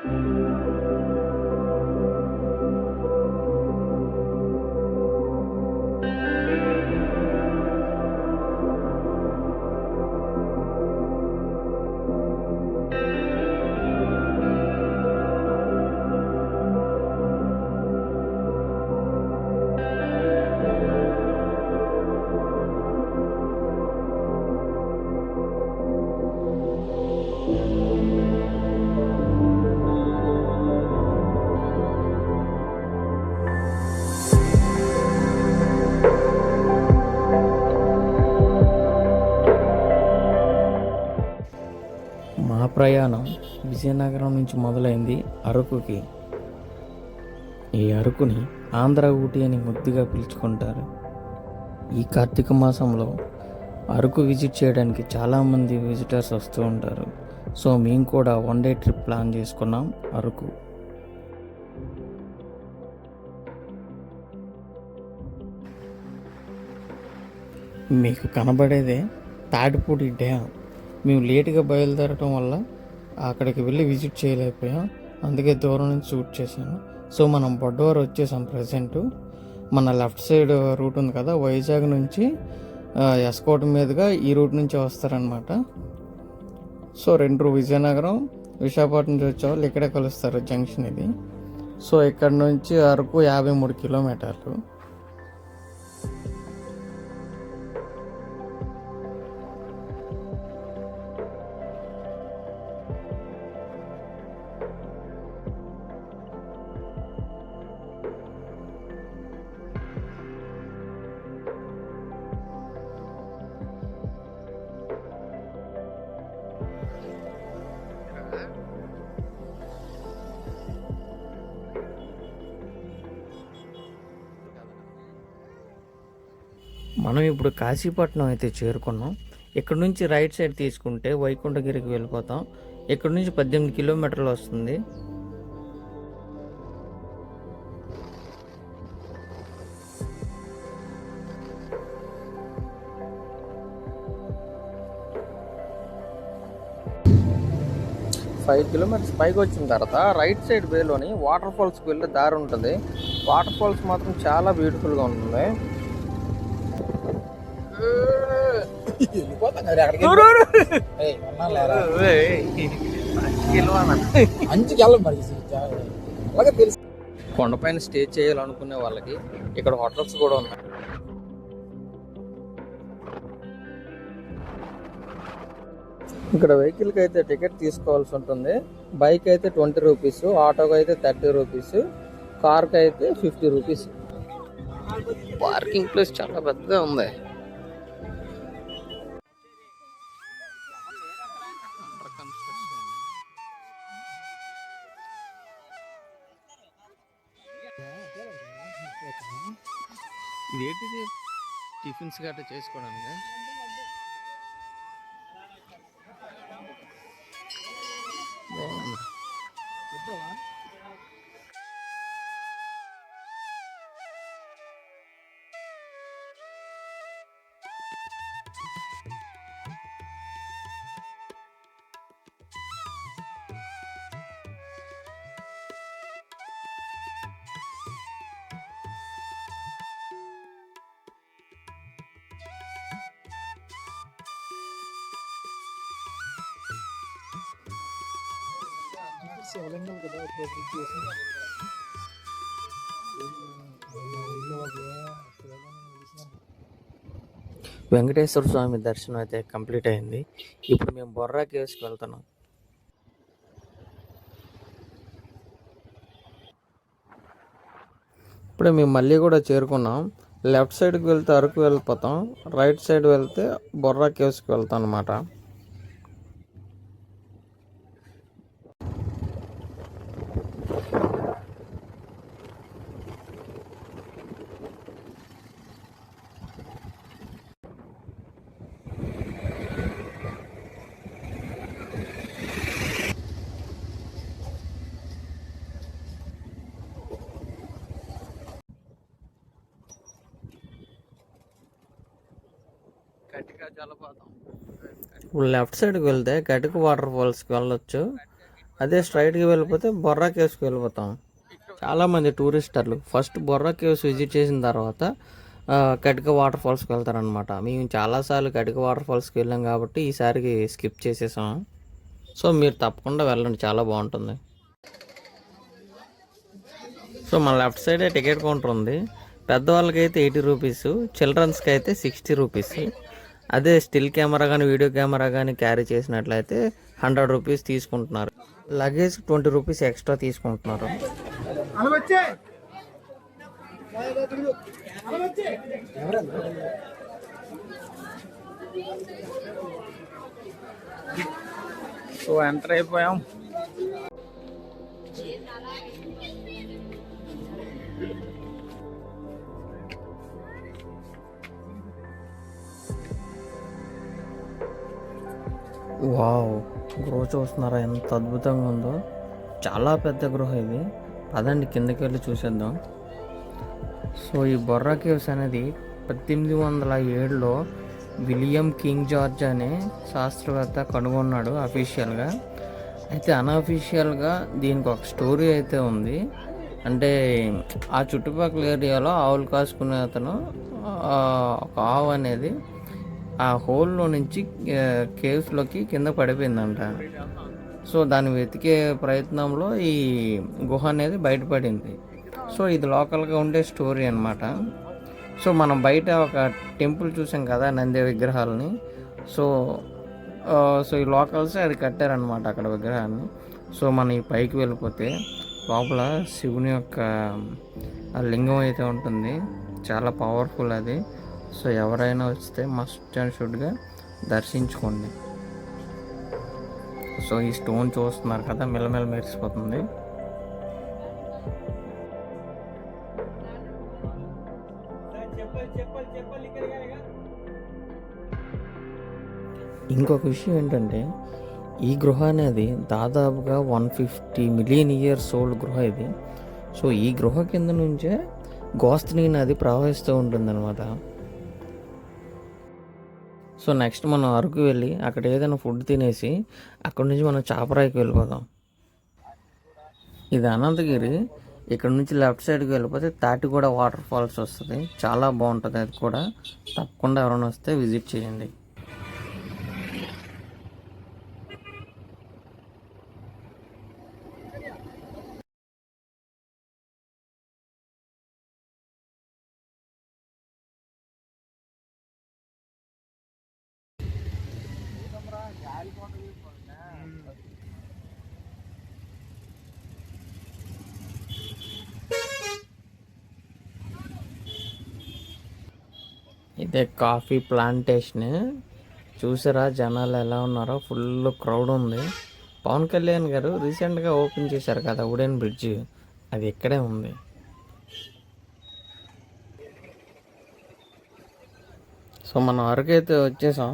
మా ప్రయాణం విజయనగరం నుంచి మొదలైంది అరకుకి. ఈ అరకుని ఆంధ్ర ఊటీ అని ముద్దుగా పిలుచుకుంటారు. ఈ కార్తీక మాసంలో అరకు విజిట్ చేయడానికి చాలామంది విజిటర్స్ వస్తూ ఉంటారు. సో మేము కూడా 1 డే ట్రిప్ ప్లాన్ చేసుకున్నాం అరకు. మీకు కనబడేదే తాటిపూడి డ్యామ్. మేము లేట్గా బయలుదేరటం వల్ల అక్కడికి వెళ్ళి విజిట్ చేయలేకపోయాం, అందుకే దూరం నుంచి షూట్ చేశాను. సో మనం బొడ్డవరం వచ్చేసాం. ప్రజెంట్ మన లెఫ్ట్ సైడ్ రూట్ ఉంది కదా, వైజాగ్ నుంచి ఎస్కోట్ మీదుగా ఈ రూట్ నుంచి వస్తారనమాట. సో విజయనగరం విశాఖపట్నం నుంచి వచ్చేవాళ్ళు ఇక్కడే కలుస్తారు, జంక్షన్ ఇది. సో ఇక్కడ నుంచి అరకు 53 కిలోమీటర్లు. మనం ఇప్పుడు కాశీపట్నం అయితే చేరుకున్నాం. ఇక్కడ నుంచి రైట్ సైడ్ తీసుకుంటే వైకుంఠగిరికి వెళ్ళిపోతాం. ఇక్కడ నుంచి 18 కిలోమీటర్లు వస్తుంది. ఫైవ్ కిలోమీటర్స్ పైకి వచ్చిన తర్వాత రైట్ సైడ్ వేలోని వాటర్ ఫాల్స్కి వెళ్ళే దారి ఉంటుంది. వాటర్ ఫాల్స్ మాత్రం చాలా బ్యూటిఫుల్గా ఉంటుంది. కొండపైన స్టే చేయాలనుకునే వాళ్ళకి ఇక్కడ హోటల్స్ కూడా ఉన్నాయి. ఇక్కడ వెహికల్కి అయితే టికెట్ తీసుకోవాల్సి ఉంటుంది. బైక్ అయితే 20 రూపీస్, ఆటోకి అయితే 30 రూపీస్, కార్కి అయితే 50 రూపీస్. పార్కింగ్ ప్లేస్ చాలా పెద్దగా ఉంది. ఇదేంటిది, టిఫిన్స్ గట్రా చేసుకోవడానికి. వెంకటేశ్వర స్వామి దర్శనం అయితే కంప్లీట్ అయింది. ఇప్పుడు మేము బొర్రా కేవ్స్కి వెళ్తున్నాం. ఇప్పుడే మేము మళ్ళీ కూడా చేరుకున్నాం. లెఫ్ట్ సైడ్కి వెళ్తే అరకు వెళ్ళిపోతాం, రైట్ సైడ్ వెళ్తే బొర్రా కేవ్స్కి వెళ్తాం అన్నమాట. ఇప్పుడు లెఫ్ట్ సైడ్కి వెళ్తే కటిక వాటర్ ఫాల్స్కి వెళ్ళొచ్చు. అదే స్ట్రైట్గా వెళ్ళిపోతే బొర్రా కేవ్స్కి వెళ్ళిపోతాం. చాలామంది టూరిస్టర్లు ఫస్ట్ బొర్రా కేవ్స్ విజిట్ చేసిన తర్వాత కటిక వాటర్ ఫాల్స్కి వెళ్తారనమాట. మేము చాలాసార్లు కటిక వాటర్ ఫాల్స్కి వెళ్ళాం కాబట్టి ఈసారికి స్కిప్ చేసేసాం. సో మీరు తప్పకుండా వెళ్ళండి, చాలా బాగుంటుంది. సో మన లెఫ్ట్ సైడే టికెట్ కౌంటర్ ఉంది. పెద్దవాళ్ళకి అయితే 80 రూపీస్, చిల్డ్రన్స్కి అయితే 60 రూపీస్. అదే స్టిల్ కెమెరా కానీ వీడియో కెమెరా కానీ క్యారీ చేసినట్లయితే 100 రూపీస్ తీసుకుంటున్నారు. లగేజ్ 20 రూపీస్ ఎక్స్ట్రా తీసుకుంటున్నారు. సో ఎంటర్ అయిపోయాం. వావ్, గృహ చూస్తున్నారా ఎంత అద్భుతంగా ఉందో. చాలా పెద్ద గృహ ఇది. పదండి కిందకి వెళ్ళి చూసేద్దాం. సో ఈ బొర్రా కేవ్స్ అనేది 1807లో విలియం కింగ్ జార్జ్ అనే శాస్త్రవేత్త కనుగొన్నాడు అఫీషియల్గా. అయితే అన్అఫీషియల్గా దీనికి ఒక స్టోరీ అయితే ఉంది. అంటే ఆ చుట్టుపక్కల ఏరియాలో ఆవులు కాసుకునే అతను ఒక ఆవు అనేది ఆ హోల్లో నుంచి కేవ్స్లోకి కింద పడిపోయిందంట. సో దాన్ని వెతికే ప్రయత్నంలో ఈ గుహ అనేది బయటపడింది. సో ఇది లోకల్గా ఉండే స్టోరీ అనమాట. సో మనం బయట ఒక టెంపుల్ చూసాం కదా, నంది విగ్రహాలని. సో సో ఈ లోకల్సే అది కట్టారనమాట అక్కడ విగ్రహాన్ని. సో మనం ఈ పైకి వెళ్ళిపోతే లోపల శివుని యొక్క లింగం అయితే ఉంటుంది. చాలా పవర్ఫుల్ అది. సో ఎవరైనా వస్తే మస్ట్ అండ్ షుడ్గా దర్శించుకోండి. సో ఈ స్టోన్ చూస్తున్నారు కదా, మెల్లమెల్ల మెరిసిపోతుంది. ఇంకొక విషయం ఏంటంటే ఈ గృహ అనేది దాదాపుగా 150 మిలియన్ ఇయర్స్ ఓల్డ్ గృహ ఇది. సో ఈ గృహ కింద నుంచే గోస్తని నది ప్రవహిస్తూ ఉంటుందన్నమాట. సో నెక్స్ట్ మనం అరకు వెళ్ళి అక్కడ ఏదైనా ఫుడ్ తినేసి అక్కడ నుంచి మనం చాపరాయికి వెళ్ళిపోదాం. ఇది అనంతగిరి. ఇక్కడ నుంచి లెఫ్ట్ సైడ్కి వెళ్ళిపోతే తాటిగూడ వాటర్ ఫాల్స్ వస్తుంది. చాలా బాగుంటుంది అది కూడా. తప్పకుండా ఎవరైనా వస్తే విజిట్ చేయండి. ఇదే కాఫీ ప్లాంటేషన్. చూసారా జనాలు ఎలా ఉన్నారో, ఫుల్ క్రౌడ్ ఉంది. పవన్ కళ్యాణ్ గారు రీసెంట్గా ఓపెన్ చేశారు కదా వుడెన్ బ్రిడ్జ్, అది ఇక్కడే ఉంది. సో మనం అరకైతే వచ్చేసాం.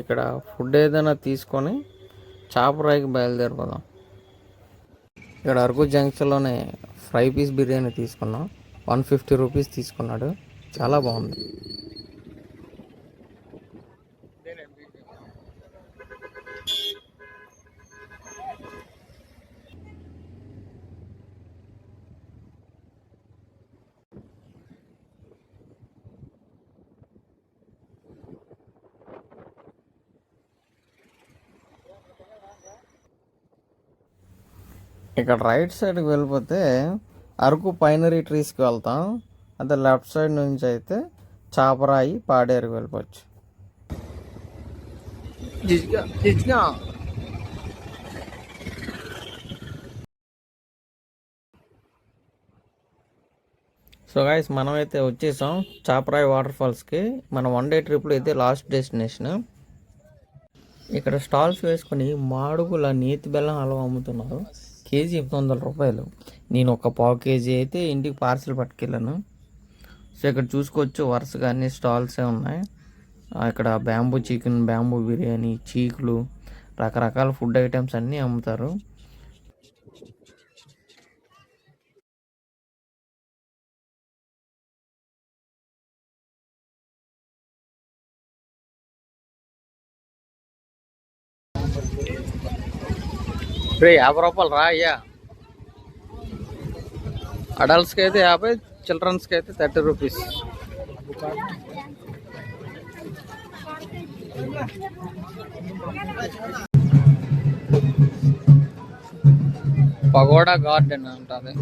ఇక్కడ ఫుడ్ ఏదైనా తీసుకొని చాపరాయికి బయలుదేరిపోదాం. ఇక్కడ అరకు జంక్షన్లోనే ఫ్రై పీస్ బిర్యానీ తీసుకున్నాం. 150 రూపీస్ తీసుకున్నాడు. చాలా బాగుంది. ఇక్కడ రైట్ సైడ్కి వెళ్ళిపోతే అరకు పైనరీ ట్రీస్కి వెళ్తాం. అదే లెఫ్ట్ సైడ్ నుంచి అయితే చాపరాయి పాడేరుకి వెళ్ళిపోవచ్చు. సో గాయస్ మనమైతే వచ్చేసాం చాపరాయి వాటర్ ఫాల్స్కి. మన 1 డే ట్రిప్లో అయితే లాస్ట్ డెస్టినేషన్. ఇక్కడ స్టాల్స్ వేసుకొని మాడుగుల నేతి బెల్లం హల్వా అమ్ముతున్నారు. కేజీ 800 రూపాయలు. నేను ఒక పావు కేజీ అయితే ఇంటికి పార్సిల్ పట్టుకెళ్ళాను. సో ఇక్కడ చూసుకోవచ్చు వరుసగా అన్ని స్టాల్సే ఉన్నాయి. ఇక్కడ బ్యాంబూ చికెన్, బ్యాంబూ బిర్యానీ, చీకులు, రకరకాల ఫుడ్ ఐటమ్స్ అన్నీ అమ్ముతారు. రూపాయలు రా అయ్యా. అడల్ట్స్కి అయితే 50, చిల్డ్రన్స్కి అయితే 30 రూపీస్. పగోడా గార్డెన్ ఉంటుంది.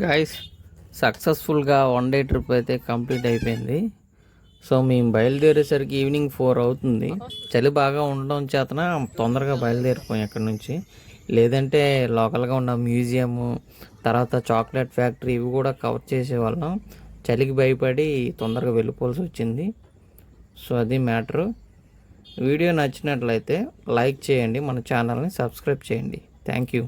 గైస్, సక్సెస్ఫుల్గా 1 డే ట్రిప్ అయితే కంప్లీట్ అయిపోయింది. సో మేము బయలుదేరేసరికి ఈవినింగ్ 4 అవుతుంది. చలి బాగా ఉండడం చేతన తొందరగా బయలుదేరిపోయాం ఇక్కడ నుంచి. లేదంటే లోకల్గా ఉన్న మ్యూజియము, తర్వాత చాక్లెట్ ఫ్యాక్టరీ ఇవి కూడా కవర్ చేసేవాళ్ళం. చలికి భయపడి తొందరగా వెళ్ళిపోవాల్సి వచ్చింది. సో అది మ్యాటరు. వీడియో నచ్చినట్లయితే లైక్ చేయండి, మన ఛానల్ని సబ్స్క్రైబ్ చేయండి. Thank you.